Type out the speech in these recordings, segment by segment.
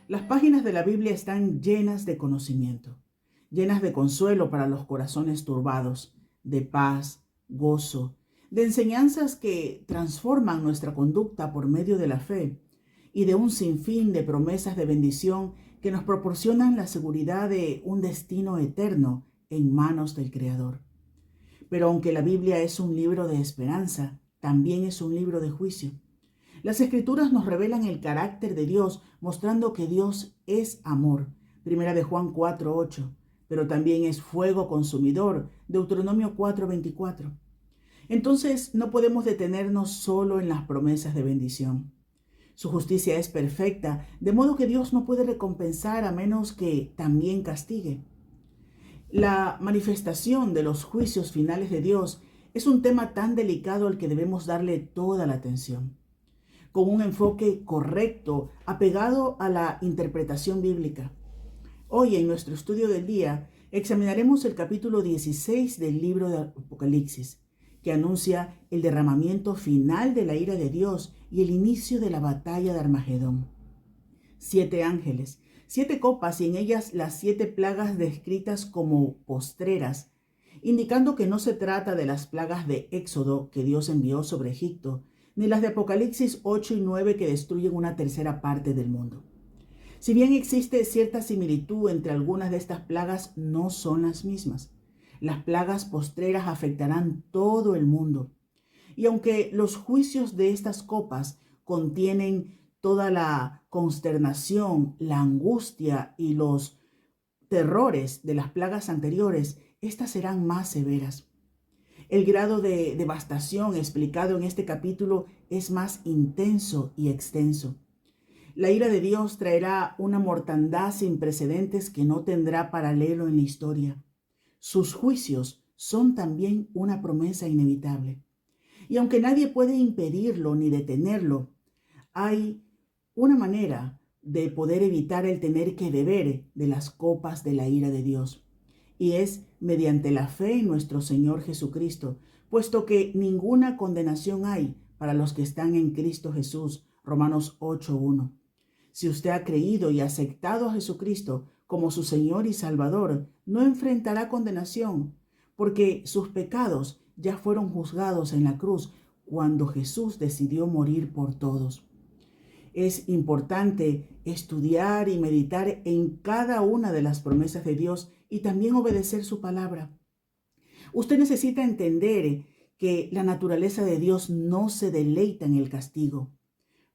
Las páginas de la Biblia están llenas de conocimiento, llenas de consuelo para los corazones turbados, de paz, gozo, de enseñanzas que transforman nuestra conducta por medio de la fe y de un sinfín de promesas de bendición que nos proporcionan la seguridad de un destino eterno en manos del Creador. Pero aunque la Biblia es un libro de esperanza, también es un libro de juicio. Las Escrituras nos revelan el carácter de Dios, mostrando que Dios es amor, Primera de Juan 4:8, pero también es fuego consumidor, Deuteronomio 4:24. Entonces no podemos detenernos solo en las promesas de bendición. Su justicia es perfecta, de modo que Dios no puede recompensar a menos que también castigue. La manifestación de los juicios finales de Dios es un tema tan delicado al que debemos darle toda la atención, con un enfoque correcto, apegado a la interpretación bíblica. Hoy, en nuestro estudio del día, examinaremos el capítulo 16 del libro de Apocalipsis, que anuncia el derramamiento final de la ira de Dios y el inicio de la batalla de Armagedón. 7 ángeles, 7 copas y en ellas las 7 plagas descritas como postreras, indicando que no se trata de las plagas de Éxodo que Dios envió sobre Egipto, ni las de Apocalipsis 8 y 9 que destruyen una tercera parte del mundo. Si bien existe cierta similitud entre algunas de estas plagas, no son las mismas. Las plagas postreras afectarán todo el mundo. Y aunque los juicios de estas copas contienen toda la consternación, la angustia y los terrores de las plagas anteriores, estas serán más severas. El grado de devastación explicado en este capítulo es más intenso y extenso. La ira de Dios traerá una mortandad sin precedentes que no tendrá paralelo en la historia. Sus juicios son también una promesa inevitable. Y aunque nadie puede impedirlo ni detenerlo, hay una manera de poder evitar el tener que beber de las copas de la ira de Dios. Y es mediante la fe en nuestro Señor Jesucristo, puesto que ninguna condenación hay para los que están en Cristo Jesús. Romanos 8:1. Si usted ha creído y aceptado a Jesucristo como su Señor y Salvador, no enfrentará condenación, porque sus pecados ya fueron juzgados en la cruz cuando Jesús decidió morir por todos. Es importante estudiar y meditar en cada una de las promesas de Dios y también obedecer su palabra. Usted necesita entender que la naturaleza de Dios no se deleita en el castigo.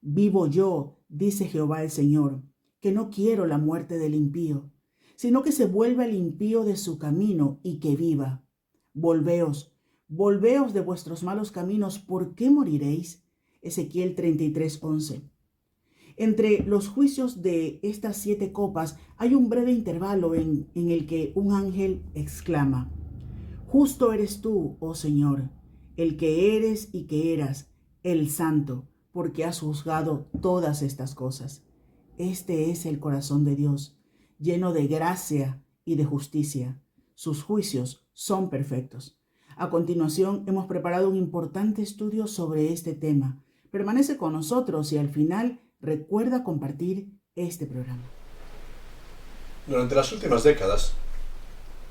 Vivo yo, dice Jehová el Señor, que no quiero la muerte del impío, sino que se vuelva el impío de su camino y que viva. Volveos de vuestros malos caminos, ¿por qué moriréis? Ezequiel 33:11. Entre los juicios de estas 7 copas hay un breve intervalo en el que un ángel exclama: Justo eres tú, oh Señor, el que eres y que eras, el Santo, porque has juzgado todas estas cosas. Este es el corazón de Dios, lleno de gracia y de justicia. Sus juicios son perfectos. A continuación, hemos preparado un importante estudio sobre este tema. Permanece con nosotros y al final recuerda compartir este programa. Durante las últimas décadas,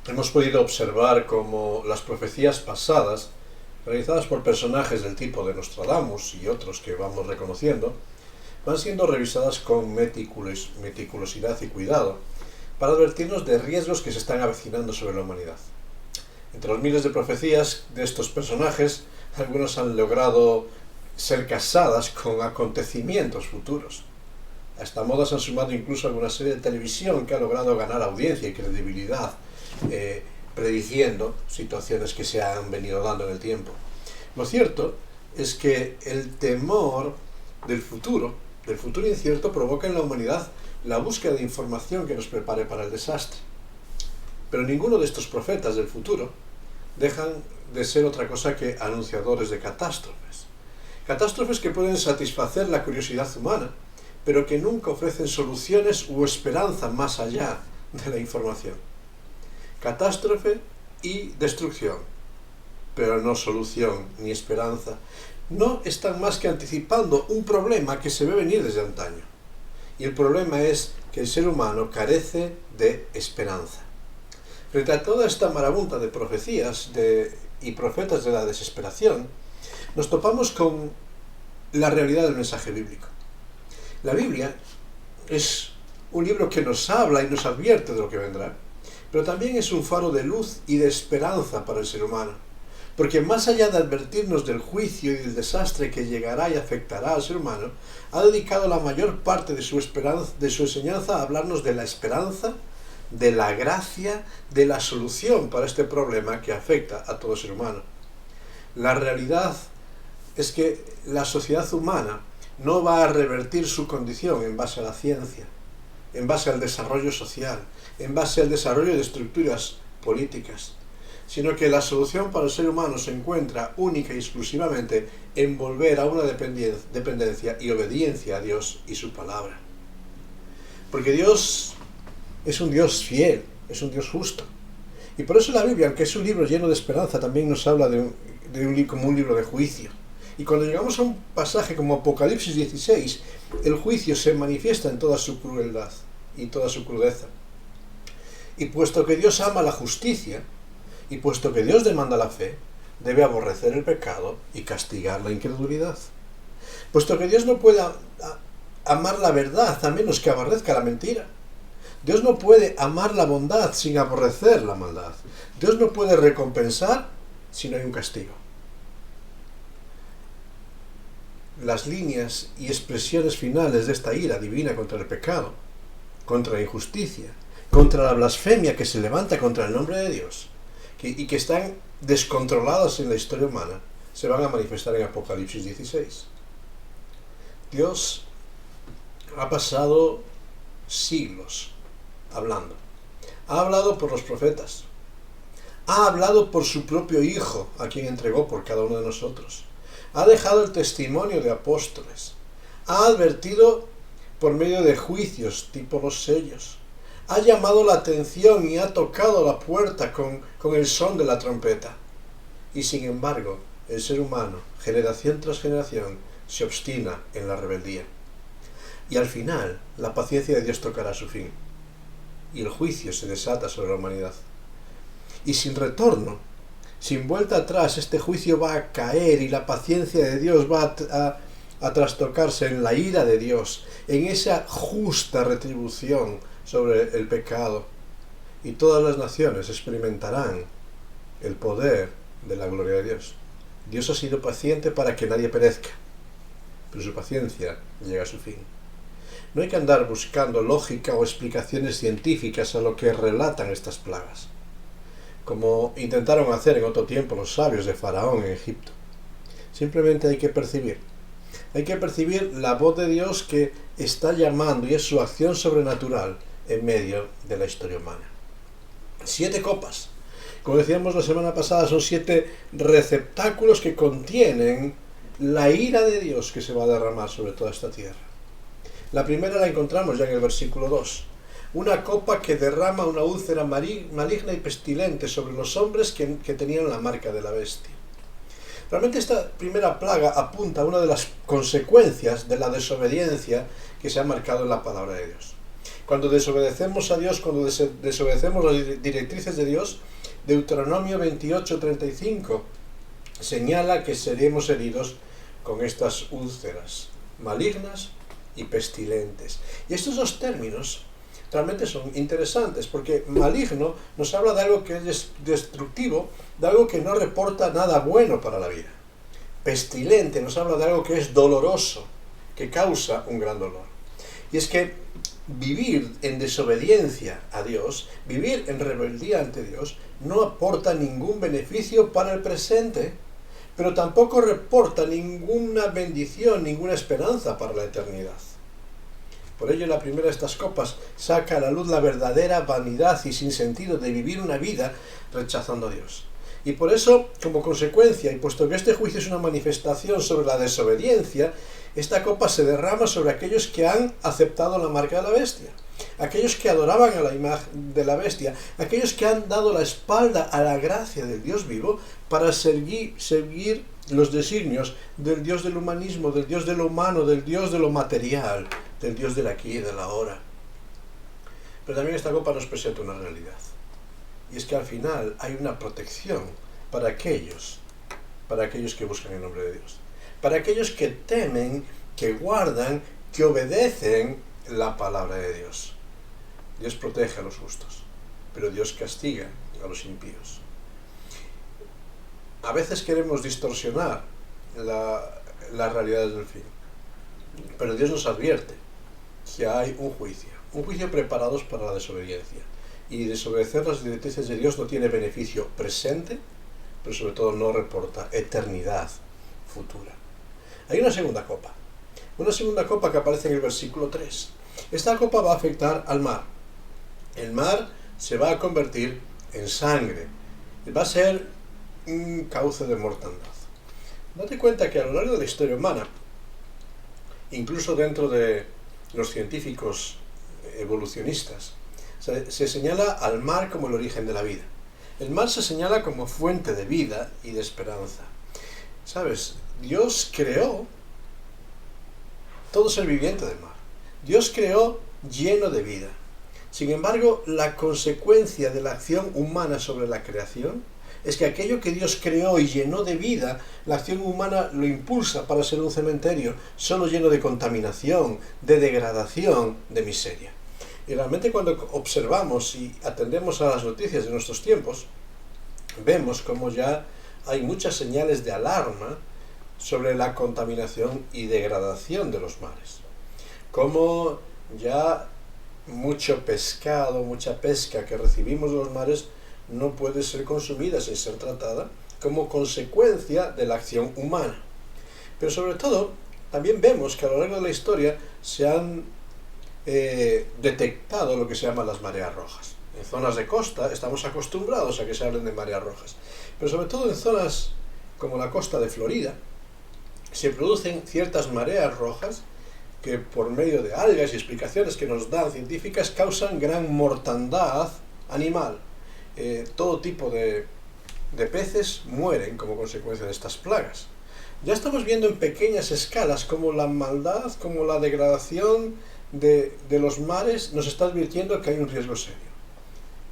hemos podido observar cómo las profecías pasadas, realizadas por personajes del tipo de Nostradamus y otros que vamos reconociendo, van siendo revisadas con meticulosidad y cuidado para advertirnos de riesgos que se están avecinando sobre la humanidad. Entre los miles de profecías de estos personajes, algunos han logrado ser casadas con acontecimientos futuros. A esta moda se han sumado incluso alguna serie de televisión que ha logrado ganar audiencia y credibilidad, prediciendo situaciones que se han venido dando en el tiempo. Lo cierto es que el temor del futuro incierto, provoca en la humanidad la búsqueda de información que nos prepare para el desastre. Pero ninguno de estos profetas del futuro dejan de ser otra cosa que anunciadores de catástrofes. Catástrofes que pueden satisfacer la curiosidad humana, pero que nunca ofrecen soluciones u esperanza más allá de la información. Catástrofe y destrucción, pero no solución ni esperanza. No están más que anticipando un problema que se ve venir desde antaño. Y el problema es que el ser humano carece de esperanza. Frente a toda esta marabunta de profecías y profetas de la desesperación, nos topamos con la realidad del mensaje bíblico. La Biblia es un libro que nos habla y nos advierte de lo que vendrá, pero también es un faro de luz y de esperanza para el ser humano, porque más allá de advertirnos del juicio y del desastre que llegará y afectará al ser humano, ha dedicado la mayor parte de su enseñanza a hablarnos de la esperanza, de la gracia, de la solución para este problema que afecta a todo ser humano. La realidad es que la sociedad humana no va a revertir su condición en base a la ciencia, en base al desarrollo social, en base al desarrollo de estructuras políticas, sino que la solución para el ser humano se encuentra única y exclusivamente en volver a una dependencia y obediencia a Dios y su palabra. Porque Dios es un Dios fiel, es un Dios justo. Y por eso la Biblia, aunque es un libro lleno de esperanza, también nos habla como un libro de juicio. Y cuando llegamos a un pasaje como Apocalipsis 16, el juicio se manifiesta en toda su crueldad y toda su crudeza. Y puesto que Dios ama la justicia, y puesto que Dios demanda la fe, debe aborrecer el pecado y castigar la incredulidad. Puesto que Dios no puede amar la verdad a menos que aborrezca la mentira. Dios no puede amar la bondad sin aborrecer la maldad. Dios no puede recompensar si no hay un castigo. Las líneas y expresiones finales de esta ira divina contra el pecado, contra la injusticia, contra la blasfemia que se levanta contra el nombre de Dios y que están descontroladas en la historia humana, se van a manifestar en Apocalipsis 16. Dios ha pasado siglos hablando. Ha hablado por los profetas. Ha hablado por su propio Hijo, a quien entregó por cada uno de nosotros. Ha dejado el testimonio de apóstoles. Ha advertido por medio de juicios tipo los sellos. Ha llamado la atención y ha tocado la puerta con el son de la trompeta. Y sin embargo, el ser humano, generación tras generación, se obstina en la rebeldía. Y al final, la paciencia de Dios tocará su fin. Y el juicio se desata sobre la humanidad. Y sin retorno, sin vuelta atrás, este juicio va a caer y la paciencia de Dios va a trastocarse en la ira de Dios, en esa justa retribución sobre el pecado. Y todas las naciones experimentarán el poder de la gloria de Dios. Dios ha sido paciente para que nadie perezca, pero su paciencia llega a su fin. No hay que andar buscando lógica o explicaciones científicas a lo que relatan estas plagas, como intentaron hacer en otro tiempo los sabios de Faraón en Egipto. Simplemente hay que percibir la voz de Dios que está llamando, y es su acción sobrenatural en medio de la historia humana. 7 copas. Como decíamos la semana pasada, son 7 receptáculos que contienen la ira de Dios que se va a derramar sobre toda esta tierra. La primera la encontramos ya en el versículo 2. Una copa que derrama una úlcera maligna y pestilente sobre los hombres que tenían la marca de la bestia. Realmente esta primera plaga apunta a una de las consecuencias de la desobediencia que se ha marcado en la palabra de Dios. Cuando desobedecemos a Dios, cuando desobedecemos las directrices de Dios, Deuteronomio 28:35 señala que seremos heridos con estas úlceras malignas y pestilentes. Y estos dos términos realmente son interesantes, porque maligno nos habla de algo que es destructivo, de algo que no reporta nada bueno para la vida. Pestilente nos habla de algo que es doloroso, que causa un gran dolor. Y es que vivir en desobediencia a Dios, vivir en rebeldía ante Dios, no aporta ningún beneficio para el presente, pero tampoco reporta ninguna bendición, ninguna esperanza para la eternidad. Por ello, la primera de estas copas saca a la luz la verdadera vanidad y sinsentido de vivir una vida rechazando a Dios. Y por eso, como consecuencia, y puesto que este juicio es una manifestación sobre la desobediencia, esta copa se derrama sobre aquellos que han aceptado la marca de la bestia, aquellos que adoraban a la imagen de la bestia, aquellos que han dado la espalda a la gracia del Dios vivo para seguir los designios del Dios del humanismo, del Dios de lo humano, del Dios de lo material, del Dios del aquí y del ahora. Pero también esta copa nos presenta una realidad, y es que al final hay una protección para aquellos que buscan el nombre de Dios, para aquellos que temen, que guardan, que obedecen la palabra de Dios. Dios protege a los justos, pero Dios castiga a los impíos. A veces queremos distorsionar las realidades del fin, pero Dios nos advierte que hay un juicio preparados para la desobediencia, y desobedecer las directrices de Dios no tiene beneficio presente, pero sobre todo no reporta eternidad futura. Hay una segunda copa que aparece en el versículo 3. Esta copa va a afectar al mar. El mar se va a convertir en sangre, va a ser un cauce de mortandad. Date cuenta que a lo largo de la historia humana, incluso dentro de los científicos evolucionistas, se señala al mar como el origen de la vida. El mar se señala como fuente de vida y de esperanza. ¿Sabes? Dios creó todo ser viviente del mar. Dios creó lleno de vida. Sin embargo, la consecuencia de la acción humana sobre la creación es que aquello que Dios creó y llenó de vida, la acción humana lo impulsa para ser un cementerio, solo lleno de contaminación, de degradación, de miseria. Y realmente cuando observamos y atendemos a las noticias de nuestros tiempos, vemos como ya hay muchas señales de alarma sobre la contaminación y degradación de los mares. Como ya mucho pescado, mucha pesca que recibimos de los mares no puede ser consumida sin ser tratada como consecuencia de la acción humana. Pero sobre todo, también vemos que a lo largo de la historia se han detectado lo que se llaman las mareas rojas. En zonas de costa estamos acostumbrados a que se hablen de mareas rojas, pero sobre todo en zonas como la costa de Florida se producen ciertas mareas rojas que por medio de algas y explicaciones que nos dan científicas causan gran mortandad animal. Todo tipo de peces mueren como consecuencia de estas plagas. Ya estamos viendo en pequeñas escalas como la maldad, como la degradación de los mares nos está advirtiendo que hay un riesgo serio.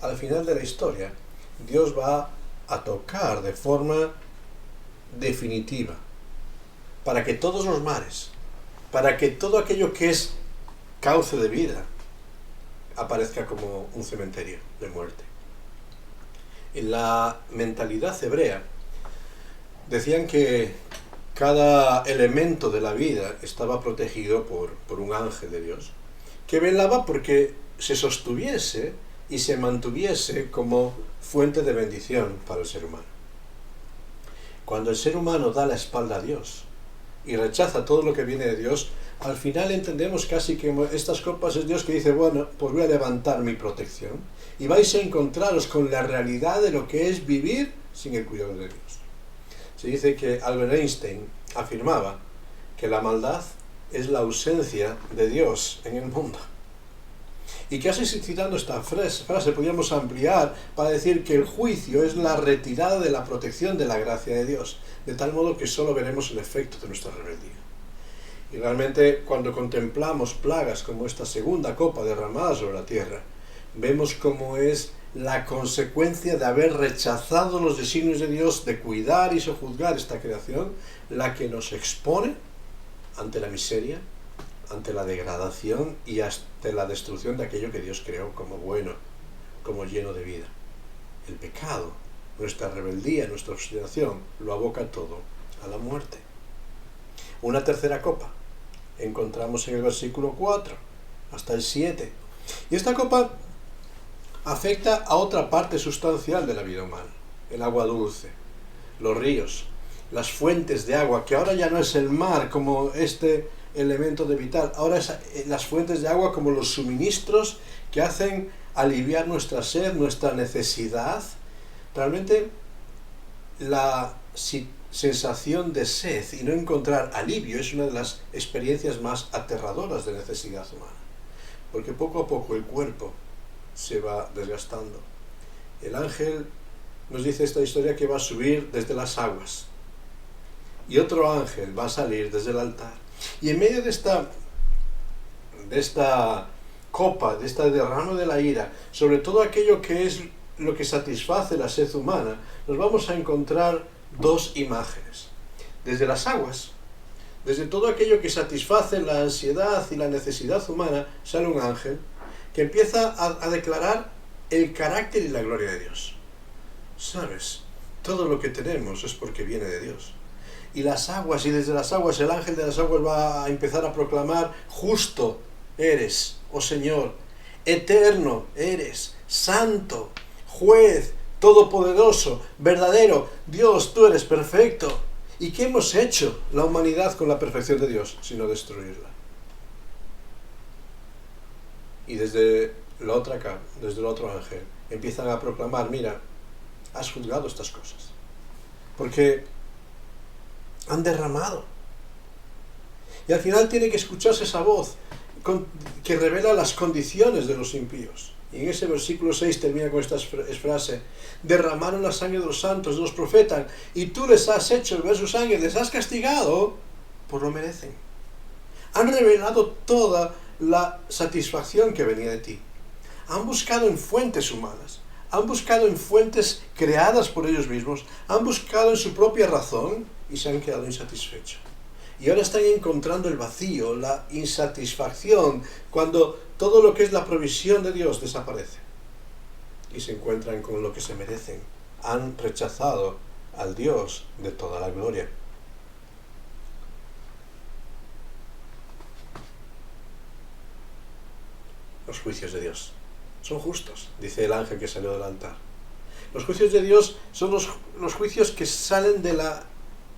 Al final de la historia, Dios va a tocar de forma definitiva para que todos los mares, para que todo aquello que es cauce de vida, aparezca como un cementerio de muerte. En la mentalidad hebrea decían que cada elemento de la vida estaba protegido por un ángel de Dios, que velaba porque se sostuviese y se mantuviese como fuente de bendición para el ser humano. Cuando el ser humano da la espalda a Dios y rechaza todo lo que viene de Dios, al final entendemos casi que estas copas es Dios que dice, bueno, pues voy a levantar mi protección y vais a encontraros con la realidad de lo que es vivir sin el cuidado de Dios. Se dice que Albert Einstein afirmaba que la maldad es la ausencia de Dios en el mundo. Y casi citando esta frase podríamos ampliar para decir que el juicio es la retirada de la protección de la gracia de Dios, de tal modo que solo veremos el efecto de nuestra rebeldía. Y realmente cuando contemplamos plagas como esta segunda copa derramada sobre la tierra, vemos cómo es la consecuencia de haber rechazado los designios de Dios de cuidar y sojuzgar esta creación, la que nos expone ante la miseria, ante la degradación y hasta la destrucción de aquello que Dios creó como bueno, como lleno de vida. El pecado, nuestra rebeldía, nuestra obstinación, lo aboca todo a la muerte. Una tercera copa encontramos en el versículo 4 hasta el 7. Y esta copa afecta a otra parte sustancial de la vida humana, el agua dulce, los ríos, las fuentes de agua, que ahora ya no es el mar como este elemento de vital, ahora es las fuentes de agua como los suministros que hacen aliviar nuestra sed, nuestra necesidad. Realmente la sensación de sed y no encontrar alivio es una de las experiencias más aterradoras de necesidad humana, porque poco a poco el cuerpo se va desgastando. El ángel nos dice esta historia que va a subir desde las aguas y otro ángel va a salir desde el altar, y en medio de esta copa, de este derrame de la ira, sobre todo aquello que es lo que satisface la sed humana, nos vamos a encontrar dos imágenes. Desde las aguas, desde todo aquello que satisface la ansiedad y la necesidad humana, sale un ángel que empieza a declarar el carácter y la gloria de Dios. ¿Sabes? Todo lo que tenemos es porque viene de Dios. Y las aguas, y desde las aguas, el ángel de las aguas va a empezar a proclamar: justo eres, oh Señor, eterno eres, santo, juez, todopoderoso, verdadero, Dios, tú eres perfecto. ¿Y qué hemos hecho la humanidad con la perfección de Dios? Sino destruirla. Y desde el otro ángel, empiezan a proclamar: mira, has juzgado estas cosas, porque han derramado. Y al final tiene que escucharse esa voz que revela las condiciones de los impíos. Y en ese versículo 6 termina con esta frase: derramaron la sangre de los santos, de los profetas, y tú les has hecho beber su sangre, les has castigado, por lo merecen. Han revelado toda la satisfacción que venía de ti. Han buscado en fuentes humanas, han buscado en fuentes creadas por ellos mismos, han buscado en su propia razón y se han quedado insatisfechos. Y ahora están encontrando el vacío, la insatisfacción, cuando todo lo que es la provisión de Dios desaparece. Y se encuentran con lo que se merecen. Han rechazado al Dios de toda la gloria. Los juicios de Dios son justos, dice el ángel que salió del altar. Los juicios de Dios son los juicios que salen de la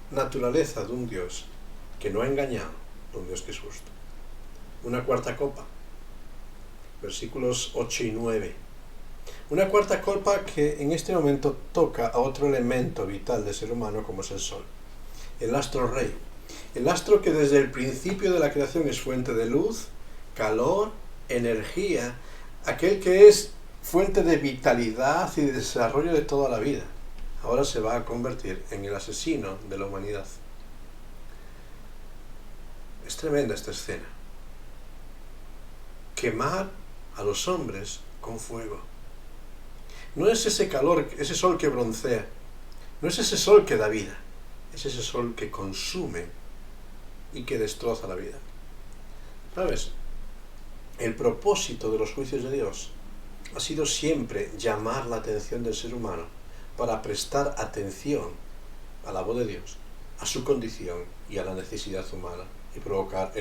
naturaleza de un Dios que no ha engañado, de un Dios que es justo. Una cuarta copa, versículos 8 y 9. Una cuarta copa que en este momento toca a otro elemento vital del ser humano, como es el sol. El astro rey. El astro que desde el principio de la creación es fuente de luz, calor, energía, aquel que es fuente de vitalidad y de desarrollo de toda la vida. Ahora se va a convertir en el asesino de la humanidad. Es tremenda esta escena. Quemar a los hombres con fuego. No es ese calor, ese sol que broncea, no es ese sol que da vida, es ese sol que consume y que destroza la vida. ¿Sabes? El propósito de los juicios de Dios ha sido siempre llamar la atención del ser humano para prestar atención a la voz de Dios, a su condición y a la necesidad humana, y provocar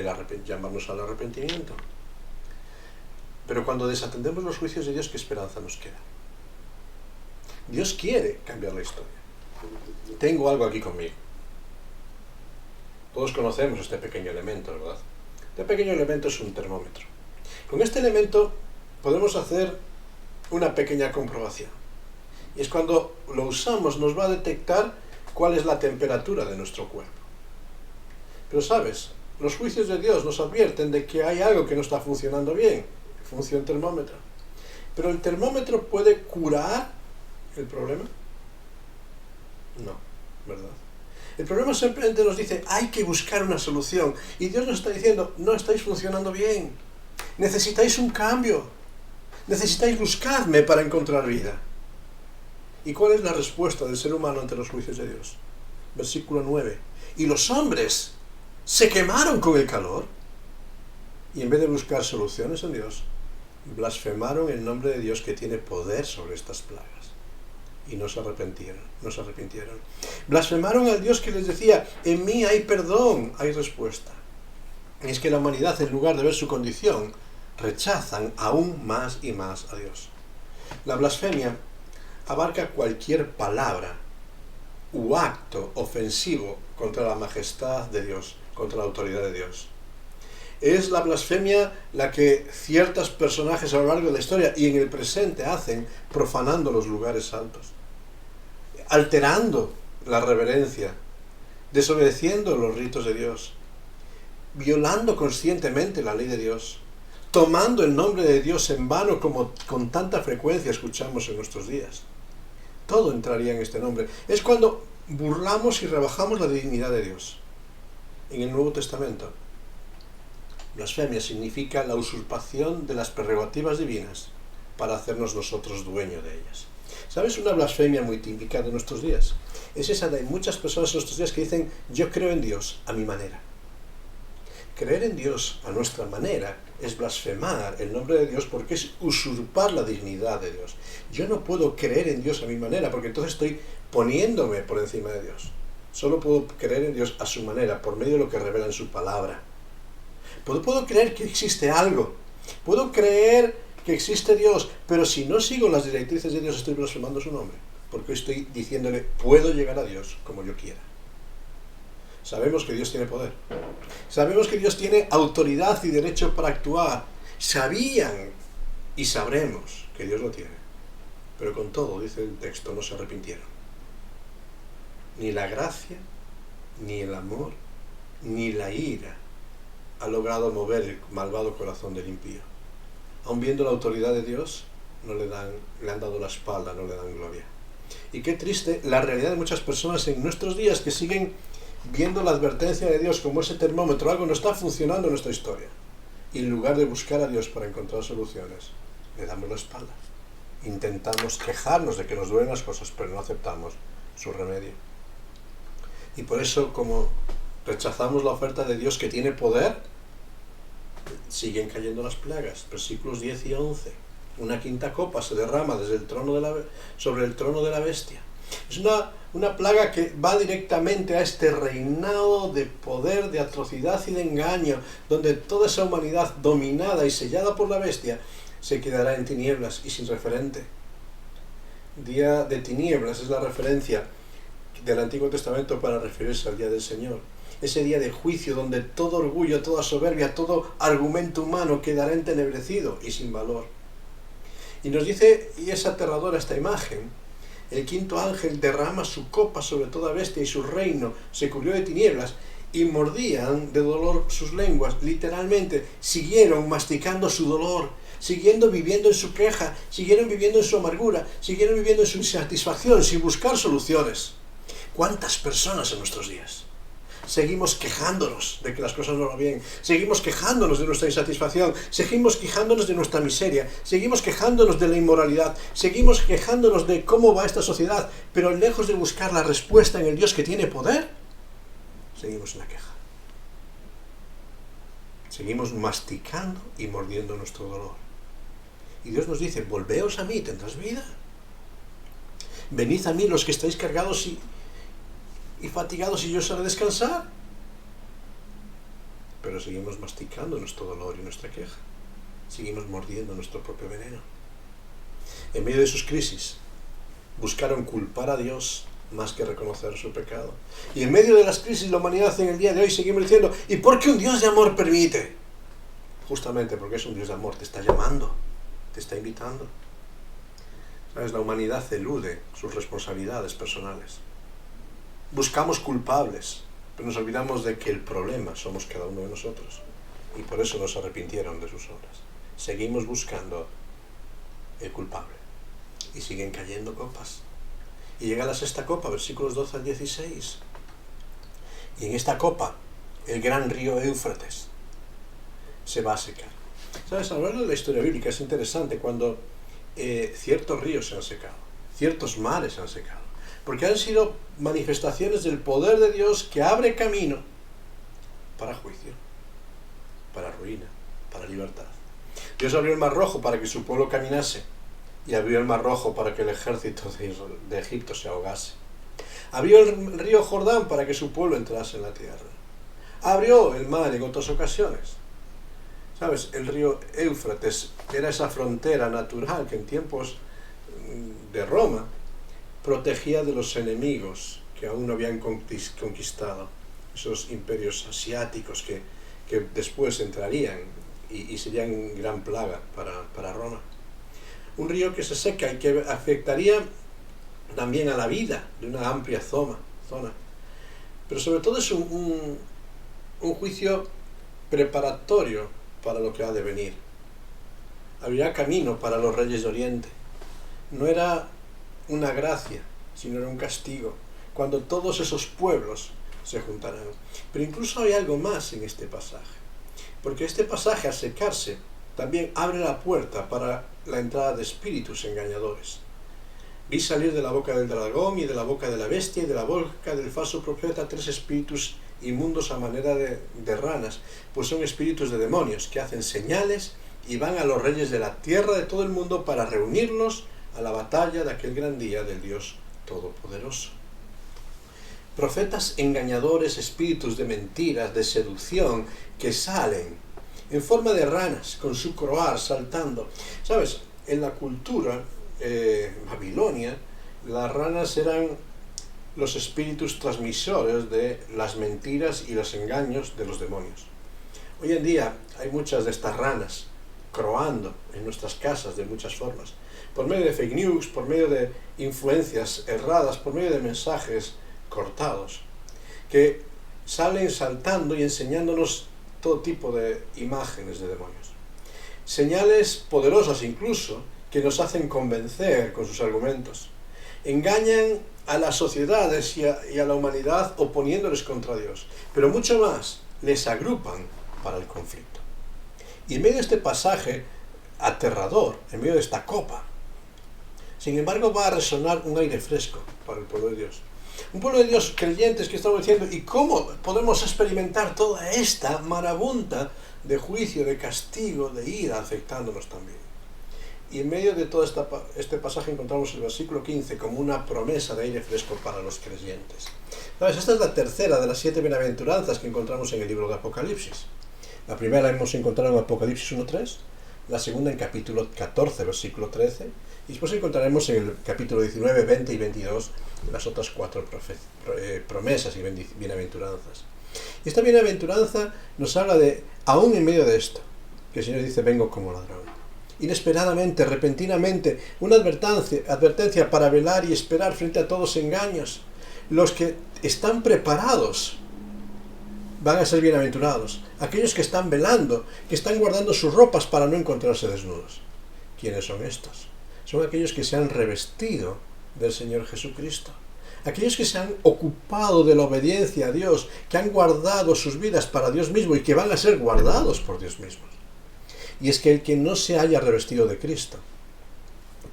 llamarnos al arrepentimiento. Pero cuando desatendemos los juicios de Dios, ¿qué esperanza nos queda? Dios quiere cambiar la historia. Tengo algo aquí conmigo. Todos conocemos este pequeño elemento, ¿verdad? Este pequeño elemento es un termómetro. Con este elemento podemos hacer una pequeña comprobación. Y es cuando lo usamos, nos va a detectar cuál es la temperatura de nuestro cuerpo. Pero sabes, los juicios de Dios nos advierten de que hay algo que no está funcionando bien. Funciona el termómetro. Pero ¿el termómetro puede curar el problema? No, ¿verdad? El problema simplemente nos dice: hay que buscar una solución. Y Dios nos está diciendo: no estáis funcionando bien. Necesitáis un cambio. Necesitáis buscarme para encontrar vida. ¿Y cuál es la respuesta del ser humano ante los juicios de Dios? Versículo 9. Y los hombres se quemaron con el calor, y en vez de buscar soluciones en Dios, blasfemaron el nombre de Dios que tiene poder sobre estas plagas. Y no se arrepintieron. Blasfemaron al Dios que les decía: en mí hay perdón, hay respuesta. Y es que la humanidad, en lugar de ver su condición, rechazan aún más y más a Dios. La blasfemia abarca cualquier palabra u acto ofensivo contra la majestad de Dios, contra la autoridad de Dios. Es la blasfemia la que ciertos personajes a lo largo de la historia y en el presente hacen, profanando los lugares santos, alterando la reverencia, desobedeciendo los ritos de Dios, violando conscientemente la ley de Dios, tomando el nombre de Dios en vano como con tanta frecuencia escuchamos en nuestros días. Todo entraría en este nombre. Es cuando burlamos y rebajamos la dignidad de Dios. En el Nuevo Testamento, blasfemia significa la usurpación de las prerrogativas divinas para hacernos nosotros dueños de ellas. ¿Sabes una blasfemia muy típica de nuestros días? Es esa de muchas personas en nuestros días que dicen: yo creo en Dios a mi manera. Creer en Dios a nuestra manera es blasfemar el nombre de Dios, porque es usurpar la dignidad de Dios. Yo no puedo creer en Dios a mi manera, porque entonces estoy poniéndome por encima de Dios. Solo puedo creer en Dios a su manera, por medio de lo que revela en su palabra. Puedo creer que existe algo, puedo creer que existe Dios, pero si no sigo las directrices de Dios, estoy blasfemando su nombre, porque estoy diciéndole: puedo llegar a Dios como yo quiera. Sabemos que Dios tiene poder, sabemos que Dios tiene autoridad y derecho para actuar, sabían y sabremos que Dios lo tiene, pero con todo, dice el texto, no se arrepintieron. Ni la gracia, ni el amor, ni la ira ha logrado mover el malvado corazón del impío. Aun viendo la autoridad de Dios, le han dado la espalda, no le dan gloria. Y qué triste la realidad de muchas personas en nuestros días, que siguen viendo la advertencia de Dios como ese termómetro. Algo no está funcionando en nuestra historia, y en lugar de buscar a Dios para encontrar soluciones, le damos la espalda. Intentamos quejarnos de que nos duelen las cosas, pero no aceptamos su remedio. Y por eso, como rechazamos la oferta de Dios que tiene poder, siguen cayendo las plagas. Versículos 10 y 11. Una quinta copa se derrama desde el trono sobre el trono de la bestia. Es una plaga que va directamente a este reinado de poder, de atrocidad y de engaño, donde toda esa humanidad dominada y sellada por la bestia se quedará en tinieblas y sin referente. Día de tinieblas es la referencia del Antiguo Testamento para referirse al día del Señor. Ese día de juicio donde todo orgullo, toda soberbia, todo argumento humano quedará entenebrecido y sin valor. Y nos dice, y es aterradora esta imagen: el quinto ángel derrama su copa sobre toda bestia y su reino se cubrió de tinieblas, y mordían de dolor sus lenguas. Literalmente siguieron masticando su dolor, siguiendo viviendo en su queja, siguieron viviendo en su amargura, siguieron viviendo en su insatisfacción, sin buscar soluciones. ¿Cuántas personas en nuestros días seguimos quejándonos de que las cosas no van bien, seguimos quejándonos de nuestra insatisfacción, seguimos quejándonos de nuestra miseria, seguimos quejándonos de la inmoralidad, seguimos quejándonos de cómo va esta sociedad, pero lejos de buscar la respuesta en el Dios que tiene poder, seguimos en la queja? Seguimos masticando y mordiendo nuestro dolor. Y Dios nos dice: volveos a mí, tendrás vida. Venid a mí los que estáis cargados y fatigados, y yo os haré descansar. Pero seguimos masticando nuestro dolor y nuestra queja. Seguimos mordiendo nuestro propio veneno. En medio de sus crisis, buscaron culpar a Dios más que reconocer su pecado. Y en medio de las crisis, la humanidad en el día de hoy seguimos diciendo: ¿y por qué un Dios de amor permite? Justamente porque es un Dios de amor, te está llamando, te está invitando. ¿Sabes? La humanidad elude sus responsabilidades personales. Buscamos culpables, pero nos olvidamos de que el problema somos cada uno de nosotros, y por eso nos arrepintieron de sus obras. Seguimos buscando el culpable, y siguen cayendo copas. Y llega la sexta copa, versículos 12 al 16. Y en esta copa, el gran río Éufrates se va a secar. ¿Sabes? Hablando de la historia bíblica es interesante cuando ciertos ríos se han secado, ciertos mares se han secado, porque han sido manifestaciones del poder de Dios que abre camino para juicio, para ruina, para libertad. Dios abrió el Mar Rojo para que su pueblo caminase, y abrió el Mar Rojo para que el ejército de Egipto se ahogase. Abrió el río Jordán para que su pueblo entrase en la tierra. Abrió el mar en otras ocasiones. ¿Sabes? El río Éufrates era esa frontera natural que en tiempos de Roma protegía de los enemigos que aún no habían conquistado, esos imperios asiáticos que después entrarían y serían gran plaga para Roma. Un río que se seca y que afectaría también a la vida de una amplia zona zona. Pero sobre todo es un juicio preparatorio para lo que ha de venir. Abrirá camino para los reyes de Oriente. No era una gracia, sino era un castigo, cuando todos esos pueblos se juntarán. Pero incluso hay algo más en este pasaje, porque este pasaje, al secarse, también abre la puerta para la entrada de espíritus engañadores. Vi salir de la boca del dragón y de la boca de la bestia y de la boca del falso profeta 3 espíritus inmundos a manera de ranas, pues son espíritus de demonios que hacen señales y van a los reyes de la tierra de todo el mundo para reunirlos a la batalla de aquel gran día del Dios Todopoderoso. Profetas engañadores, espíritus de mentiras, de seducción, que salen en forma de ranas, con su croar saltando. ¿Sabes? En la cultura babilonia, las ranas eran los espíritus transmisores de las mentiras y los engaños de los demonios. Hoy en día hay muchas de estas ranas croando en nuestras casas de muchas formas, por medio de fake news, por medio de influencias erradas, por medio de mensajes cortados, que salen saltando y enseñándonos todo tipo de imágenes de demonios. Señales poderosas incluso, que nos hacen convencer con sus argumentos. Engañan a las sociedades y a la humanidad oponiéndoles contra Dios, pero mucho más, les agrupan para el conflicto. Y en medio de este pasaje aterrador, en medio de esta copa, sin embargo va a resonar un aire fresco para el pueblo de Dios. Un pueblo de Dios creyentes que estamos diciendo, ¿y cómo podemos experimentar toda esta marabunta de juicio, de castigo, de ira afectándonos también? Y en medio de todo este pasaje encontramos el versículo 15 como una promesa de aire fresco para los creyentes. ¿Sabes? Esta es la tercera de las 7 bienaventuranzas que encontramos en el libro de Apocalipsis. La primera la hemos encontrado en Apocalipsis 1.3, la segunda en capítulo 14, versículo 13, y después encontraremos en el capítulo 19, 20 y 22 las otras 4 promesas y bienaventuranzas. Y esta bienaventuranza nos habla de, aún en medio de esto, que el Señor dice, vengo como ladrón. Inesperadamente, repentinamente, una advertencia para velar y esperar frente a todos engaños. Los que están preparados van a ser bienaventurados. Aquellos que están velando, que están guardando sus ropas para no encontrarse desnudos. ¿Quiénes son estos? Son aquellos que se han revestido del Señor Jesucristo. Aquellos que se han ocupado de la obediencia a Dios, que han guardado sus vidas para Dios mismo y que van a ser guardados por Dios mismo. Y es que el que no se haya revestido de Cristo,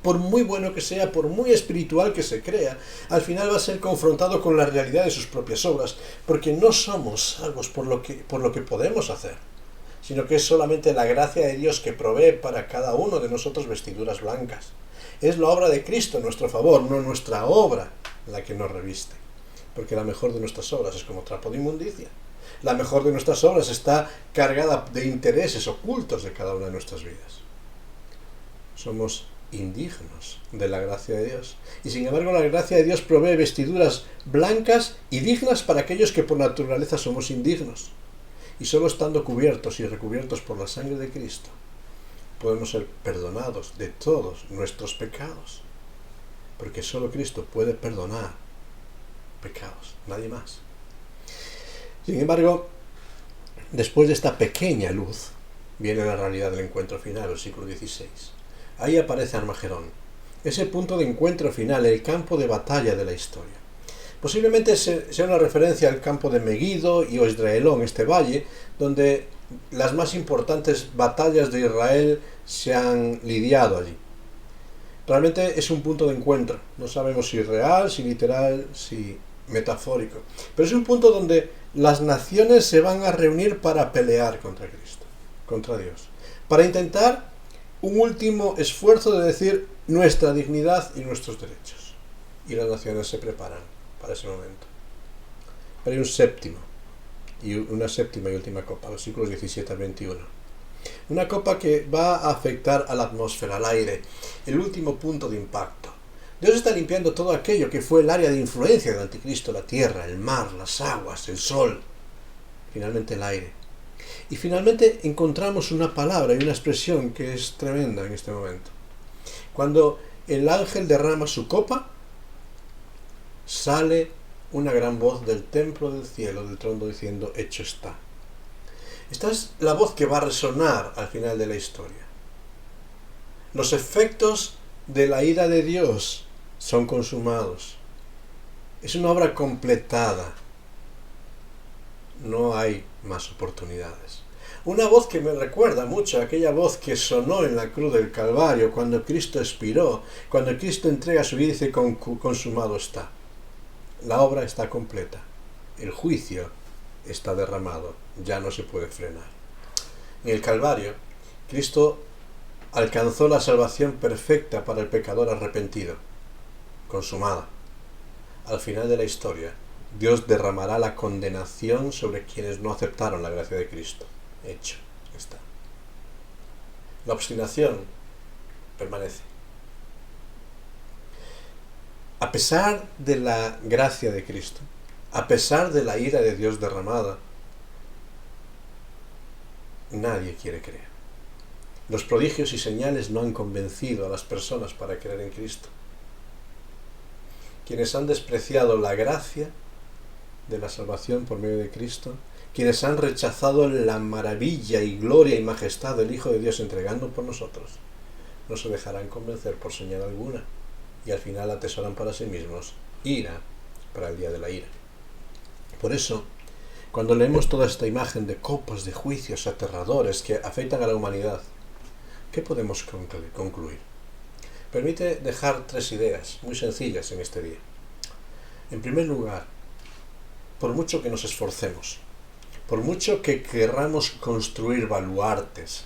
por muy bueno que sea, por muy espiritual que se crea, al final va a ser confrontado con la realidad de sus propias obras, porque no somos salvos por lo que podemos hacer, sino que es solamente la gracia de Dios que provee para cada uno de nosotros vestiduras blancas. Es la obra de Cristo en nuestro favor, no nuestra obra la que nos reviste, porque la mejor de nuestras obras es como trapo de inmundicia. La mejor de nuestras obras está cargada de intereses ocultos de cada una de nuestras vidas. Somos indignos de la gracia de Dios. Y sin embargo la gracia de Dios provee vestiduras blancas y dignas para aquellos que por naturaleza somos indignos. Y solo estando cubiertos y recubiertos por la sangre de Cristo, podemos ser perdonados de todos nuestros pecados. Porque solo Cristo puede perdonar pecados, nadie más. Sin embargo, después de esta pequeña luz, viene la realidad del encuentro final, versículo 16. Ahí aparece Armagedón, ese punto de encuentro final, el campo de batalla de la historia. Posiblemente sea una referencia al campo de Megido y Osdraelón, este valle, donde las más importantes batallas de Israel se han lidiado allí. Realmente es un punto de encuentro, no sabemos si real, si literal, si metafórico, pero es un punto donde las naciones se van a reunir para pelear contra Cristo, contra Dios, para intentar un último esfuerzo de decir nuestra dignidad y nuestros derechos. Y las naciones se preparan para ese momento. Pero hay una séptima y última copa, versículos 17 al 21. Una copa que va a afectar a la atmósfera, al aire, el último punto de impacto. Dios está limpiando todo aquello que fue el área de influencia del anticristo, la tierra, el mar, las aguas, el sol, finalmente el aire. Y finalmente encontramos una palabra y una expresión que es tremenda en este momento. Cuando el ángel derrama su copa, sale una gran voz del templo del cielo, del trono, diciendo, hecho está. Esta es la voz que va a resonar al final de la historia. Los efectos de la ira de Dios son consumados. Es una obra completada. No hay más oportunidades. Una voz que me recuerda mucho a aquella voz que sonó en la cruz del Calvario cuando Cristo expiró, cuando Cristo entrega su vida y dice, consumado está. La obra está completa. El juicio está derramado. Ya no se puede frenar. En el Calvario, Cristo alcanzó la salvación perfecta para el pecador arrepentido. Consumada. Al final de la historia, Dios derramará la condenación sobre quienes no aceptaron la gracia de Cristo. Hecho está. La obstinación permanece. A pesar de la gracia de Cristo, a pesar de la ira de Dios derramada, nadie quiere creer. Los prodigios y señales no han convencido a las personas para creer en Cristo. Quienes han despreciado la gracia de la salvación por medio de Cristo, quienes han rechazado la maravilla y gloria y majestad del Hijo de Dios entregando por nosotros, no se dejarán convencer por señal alguna y al final atesoran para sí mismos ira para el día de la ira. Por eso, cuando leemos toda esta imagen de copas de juicios aterradores que afectan a la humanidad, ¿qué podemos concluir? Permite dejar 3 ideas muy sencillas en este día. En primer lugar, por mucho que nos esforcemos, por mucho que querramos construir baluartes,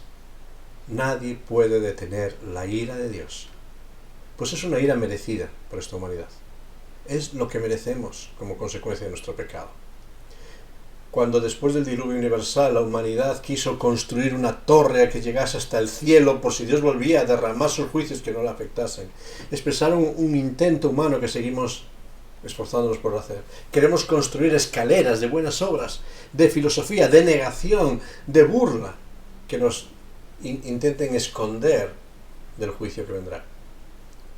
nadie puede detener la ira de Dios. Pues es una ira merecida por esta humanidad. Es lo que merecemos como consecuencia de nuestro pecado. Cuando después del diluvio universal la humanidad quiso construir una torre a que llegase hasta el cielo por si Dios volvía a derramar sus juicios que no la afectasen, expresaron un intento humano que seguimos esforzándonos por hacer. Queremos construir escaleras de buenas obras, de filosofía, de negación, de burla, que nos intenten esconder del juicio que vendrá.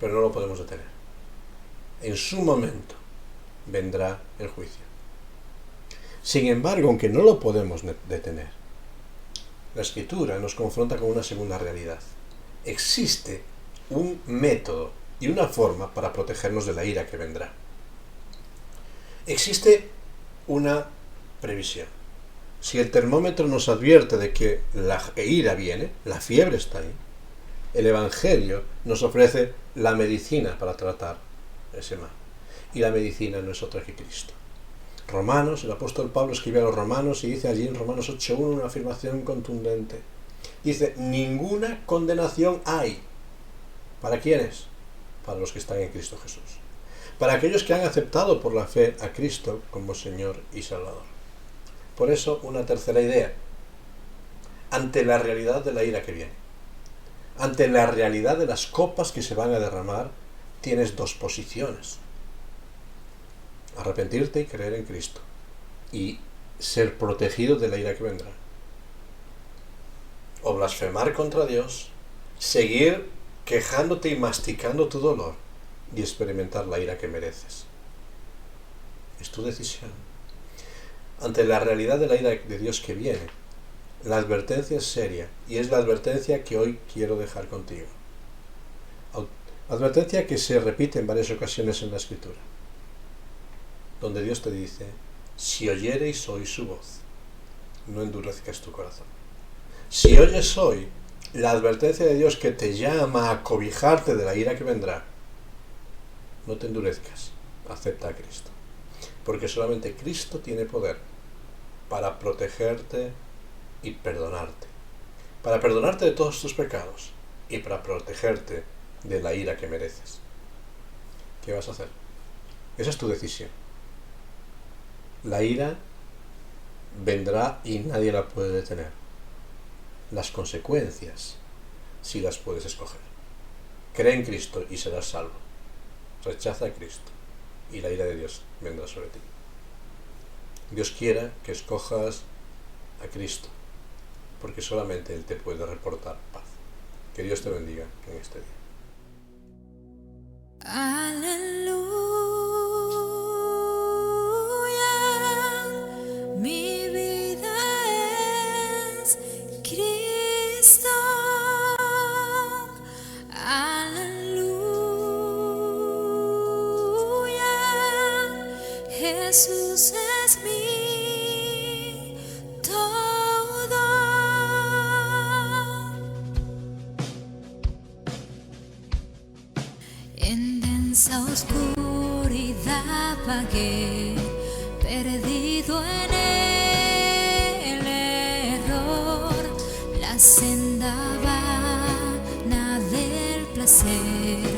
Pero no lo podemos detener. En su momento vendrá el juicio. Sin embargo, aunque no lo podemos detener, la Escritura nos confronta con una segunda realidad. Existe un método y una forma para protegernos de la ira que vendrá. Existe una previsión. Si el termómetro nos advierte de que la ira viene, la fiebre está ahí, el Evangelio nos ofrece la medicina para tratar ese mal. Y la medicina no es otra que Cristo. Romanos, el apóstol Pablo escribe a los romanos y dice allí en Romanos 8.1 una afirmación contundente. Dice, ninguna condenación hay. ¿Para quiénes? Para los que están en Cristo Jesús. Para aquellos que han aceptado por la fe a Cristo como Señor y Salvador. Por eso, una tercera idea. Ante la realidad de la ira que viene, ante la realidad de las copas que se van a derramar, tienes 2 posiciones. Arrepentirte y creer en Cristo. Y ser protegido de la ira que vendrá. O blasfemar contra Dios, seguir quejándote y masticando tu dolor y experimentar la ira que mereces. Es tu decisión. Ante la realidad de la ira de Dios que viene, la advertencia es seria y es la advertencia que hoy quiero dejar contigo. Advertencia que se repite en varias ocasiones en la Escritura, donde Dios te dice, si oyereis hoy su voz, no endurezcas tu corazón. Si oyes hoy la advertencia de Dios que te llama a cobijarte de la ira que vendrá, no te endurezcas, acepta a Cristo. Porque solamente Cristo tiene poder para protegerte y perdonarte. Para perdonarte de todos tus pecados y para protegerte de la ira que mereces. ¿Qué vas a hacer? Esa es tu decisión. La ira vendrá y nadie la puede detener. Las consecuencias sí las puedes escoger. Cree en Cristo y serás salvo. Rechaza a Cristo y la ira de Dios vendrá sobre ti. Dios quiera que escojas a Cristo, porque solamente Él te puede reportar paz. Que Dios te bendiga en este día. Aleluya. esa oscuridad vagué, perdido en el error, la senda vana del placer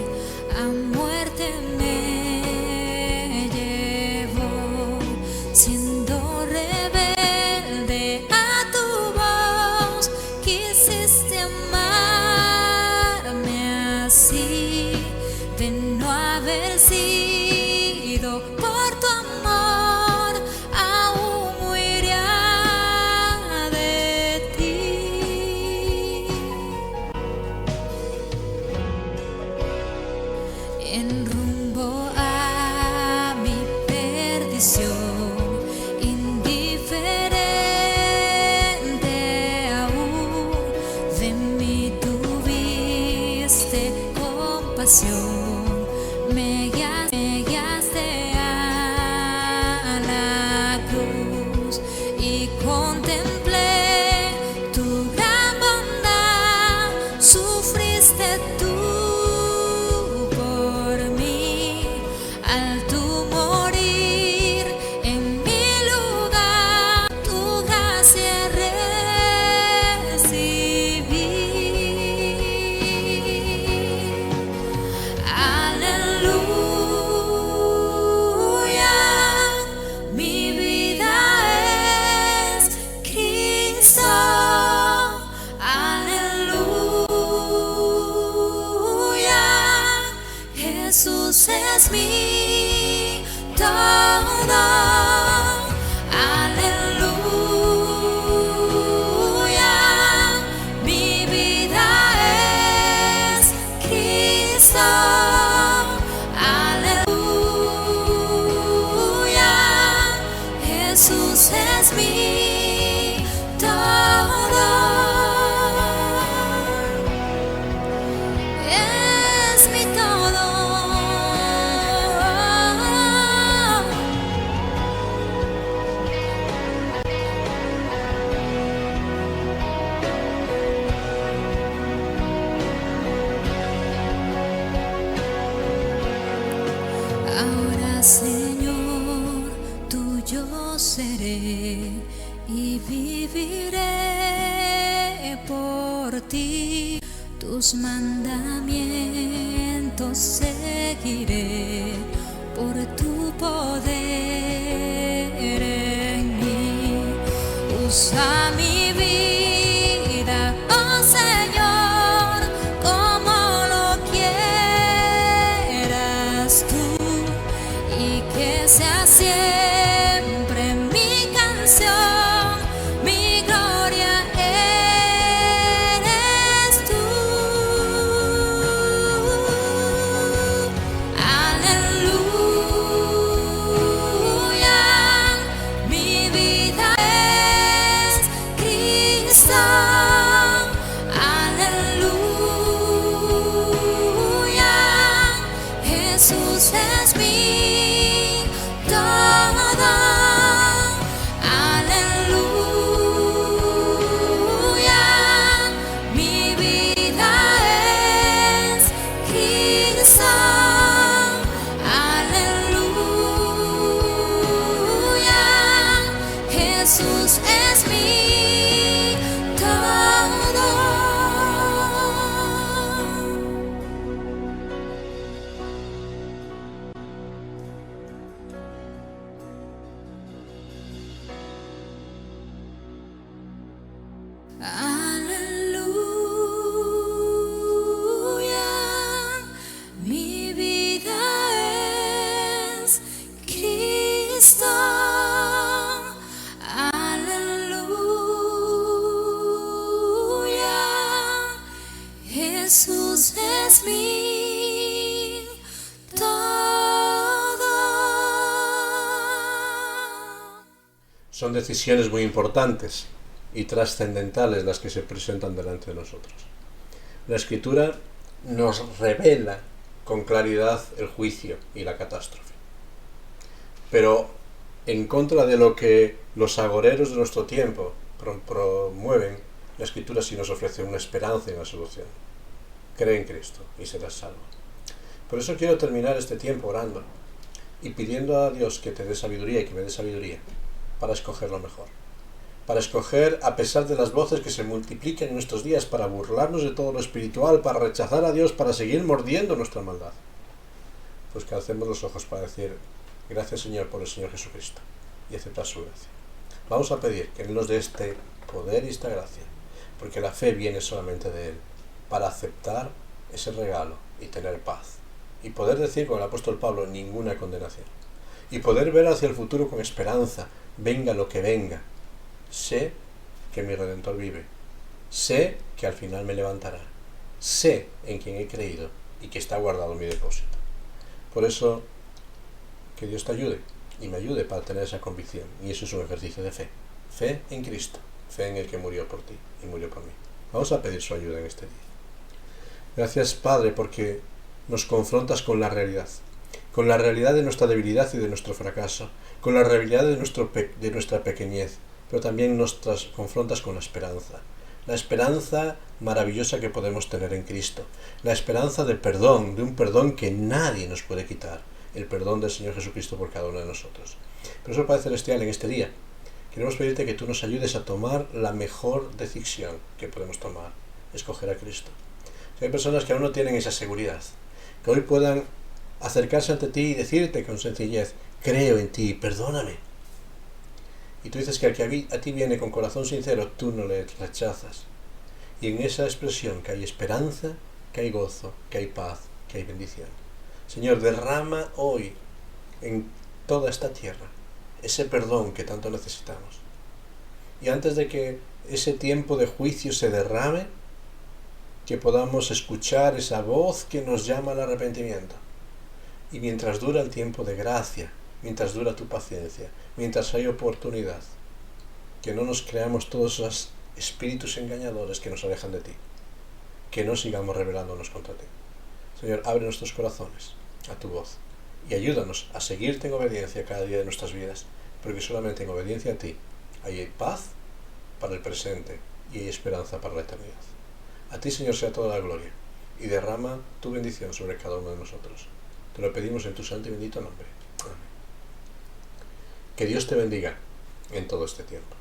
a muerte me llevó, siendo rebelde a tu voz, quisiste amarme así, de no haber sido por tu amor, aún huiría de ti. En rumbo a mi perdición, indiferente aún, de mí tuviste compasión. Me guiaste a la cruz y contemplé tu gran bondad. Sufriste tú por mí, al tu morir en mi lugar, tu gracia recibí. Aleluya, mi vida es Cristo. Aleluya, Jesús es mi todo. Aleluya, mi vida es Cristo. Aleluya, Jesús es mi todo. Es mi todo. Ahora, Señor, tuyo seré y viviré por ti. Tus mandamientos seguiré por tu poder en mí. Usa mi vida, oh Señor, como lo quieras tú, y que sea siempre mi canción, mi gloria eres tú. Aleluya, mi vida es Cristo. Aleluya, Jesús es mi todo. Aleluya, mi vida es Cristo. Aleluya, Jesús es mi todo. Aleluya, mi vida es Cristo. Aleluya, Jesús es mi todo. Son decisiones muy importantes y trascendentales las que se presentan delante de nosotros. La Escritura nos revela con claridad el juicio y la catástrofe. Pero en contra de lo que los agoreros de nuestro tiempo promueven, la Escritura sí nos ofrece una esperanza y una solución. Cree en Cristo y serás salvo. Por eso quiero terminar este tiempo orando y pidiendo a Dios que te dé sabiduría y que me dé sabiduría para escoger lo mejor. Para escoger, a pesar de las voces que se multiplican en nuestros días, para burlarnos de todo lo espiritual, para rechazar a Dios, para seguir mordiendo nuestra maldad. Pues que alcemos los ojos para decir, gracias Señor por el Señor Jesucristo, y aceptar su gracia. Vamos a pedir que Él nos dé este poder y esta gracia, porque la fe viene solamente de Él, para aceptar ese regalo y tener paz. Y poder decir con el apóstol Pablo, ninguna condenación. Y poder ver hacia el futuro con esperanza, venga lo que venga. Sé que mi Redentor vive. Sé que al final me levantará. Sé en quien he creído y que está guardado mi depósito. Por eso, que Dios te ayude y me ayude para tener esa convicción. Y eso es un ejercicio de fe. Fe en Cristo. Fe en el que murió por ti y murió por mí. Vamos a pedir su ayuda en este día. Gracias, Padre, porque nos confrontas con la realidad de nuestra debilidad y de nuestro fracaso, con la realidad de nuestra pequeñez, pero también nos confrontas con la esperanza maravillosa que podemos tener en Cristo, la esperanza de perdón, de un perdón que nadie nos puede quitar, el perdón del Señor Jesucristo por cada uno de nosotros. Por eso, Padre Celestial, en este día queremos pedirte que tú nos ayudes a tomar la mejor decisión que podemos tomar, escoger a Cristo. Si hay personas que aún no tienen esa seguridad, que hoy puedan acercarse ante ti y decirte con sencillez, creo en ti, perdóname. Y tú dices que al que a ti viene con corazón sincero, tú no le rechazas. Y en esa expresión que hay esperanza, que hay gozo, que hay paz, que hay bendición. Señor, derrama hoy en toda esta tierra ese perdón que tanto necesitamos. Y antes de que ese tiempo de juicio se derrame, que podamos escuchar esa voz que nos llama al arrepentimiento. Y mientras dura el tiempo de gracia, mientras dura tu paciencia, mientras hay oportunidad, que no nos creamos todos los espíritus engañadores que nos alejan de ti, que no sigamos rebelándonos contra ti. Señor, abre nuestros corazones a tu voz y ayúdanos a seguirte en obediencia cada día de nuestras vidas, porque solamente en obediencia a ti hay paz para el presente y hay esperanza para la eternidad. A ti, Señor, sea toda la gloria y derrama tu bendición sobre cada uno de nosotros. Te lo pedimos en tu santo y bendito nombre. Amén. Que Dios te bendiga en todo este tiempo.